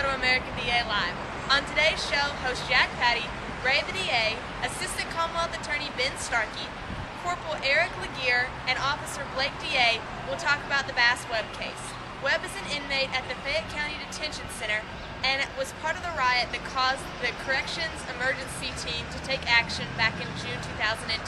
to American DA Live. On today's show, host Jack Patty, Ray the DA, Assistant Commonwealth Attorney Ben Starkey, Corporal Eric Laguerre, and Officer Blake DA will talk about the Bass Webb case. Webb is an inmate at the Fayette County Detention Center and was part of the riot that caused the Corrections Emergency Team to take action back in June 2010.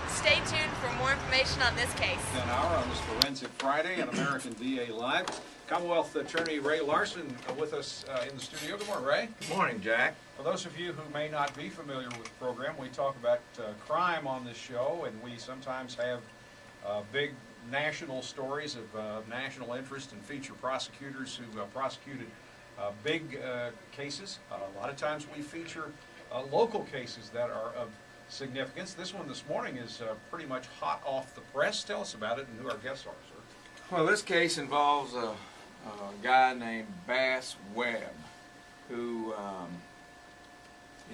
Stay tuned for more information on this case. An hour on this Forensic Friday on American DA Live. Commonwealth Attorney Ray Larson with us in the studio. Good morning, Ray. Good morning, Jack. For those of you who may not be familiar with the program, we talk about crime on this show, and we sometimes have big national stories of national interest and feature prosecutors who prosecuted big cases. A lot of times we feature local cases that are of significance. This one this morning is pretty much hot off the press. Tell us about it and who our guests are, sir. Well, this case involves a guy named Bass Webb, who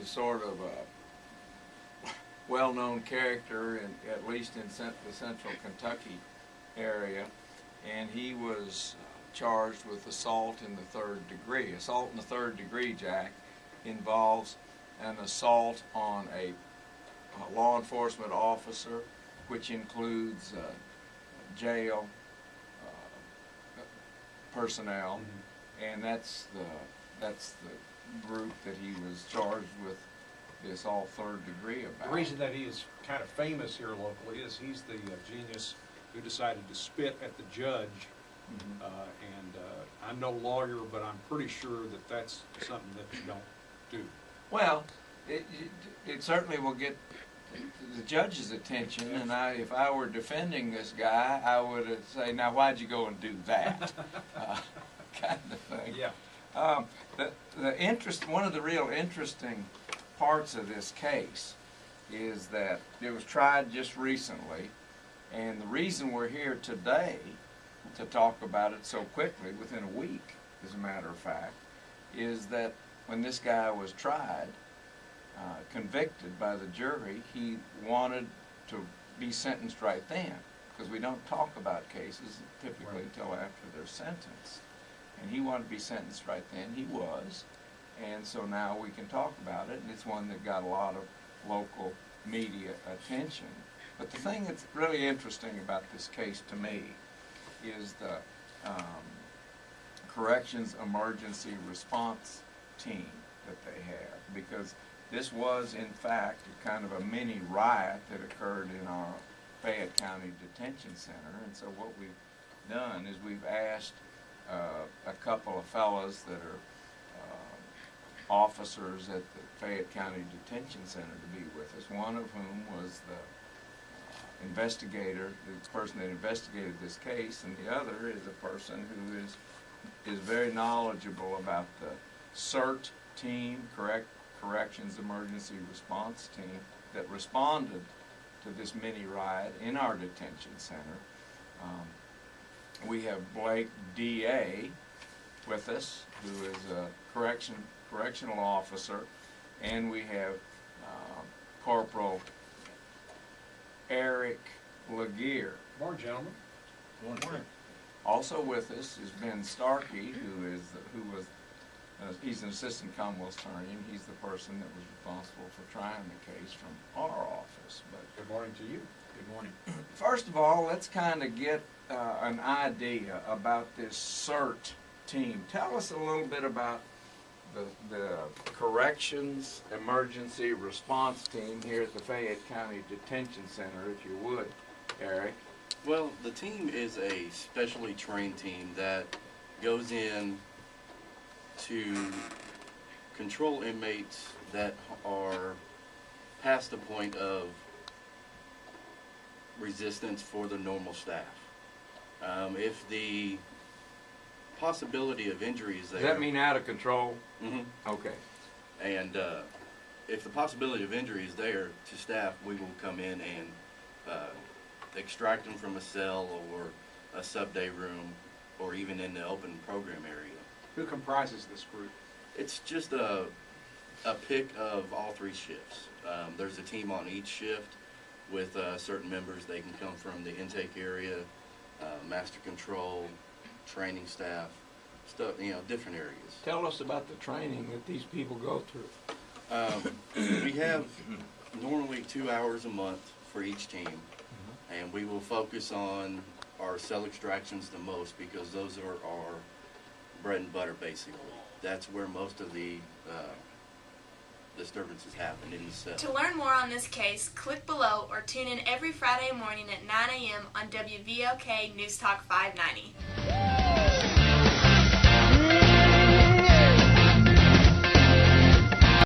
is sort of a well-known character, at least in the central Kentucky area, and he was charged with assault in the third degree. Assault in the third degree, Jack, involves an assault on a law enforcement officer, which includes jail personnel, and that's the group that he was charged with the assault third degree about. The reason that he is kind of famous here locally is he's the genius who decided to spit at the judge. I'm no lawyer, but I'm pretty sure that that's something that you don't do. Well, it certainly will get the judge's attention, and if I were defending this guy, I would say, now why'd you go and do that? Kind of thing. Yeah. One of the real interesting parts of this case is that it was tried just recently, and the reason we're here today to talk about it so quickly, within a week, as a matter of fact, is that when this guy was tried, convicted by the jury, he wanted to be sentenced right then, because we don't talk about cases typically until after they're sentenced. And he wanted to be sentenced right then. He was. And so now we can talk about it, and it's one that got a lot of local media attention. But the thing that's really interesting about this case to me is the Corrections Emergency Response Team that they have, because this was, in fact, kind of a mini riot that occurred in our Fayette County Detention Center. And so what we've done is we've asked a couple of fellows that are officers at the Fayette County Detention Center to be with us, one of whom was the investigator, the person that investigated this case, and the other is a person who is very knowledgeable about the CERT team, Corrections Emergency Response Team, that responded to this mini riot in our detention center. We have Blake DA with us, who is a correctional officer, and we have Corporal Eric Laguerre. Good morning, gentlemen. Good morning. Also with us is Ben Starkey, he's an assistant Commonwealth attorney, and he's the person that was responsible for trying the case from our office. But good morning to you. good morning. First of all, let's kind of get an idea about this CERT team. Tell us a little bit about the Corrections Emergency Response Team here at the Fayette County Detention Center, if you would, Eric. Well, the team is a specially trained team that goes in to control inmates that are past the point of resistance for the normal staff. If the possibility of injury is there... Does that mean out of control? Mm-hmm. Okay. And if the possibility of injury is there to staff, we will come in and extract them from a cell or a sub-day room or even in the open program area. Who comprises this group? It's just a pick of all three shifts. There's a team on each shift with certain members. They can come from the intake area, master control, training staff, stuff, different areas. Tell us about the training that these people go through. We have normally 2 hours a month for each team, and we will focus on our cell extractions the most because those are our bread and butter, basically. That's where most of the disturbances happen, in the cell. To learn more on this case, click below or tune in every Friday morning at 9 a.m. on WVLK News Talk 590.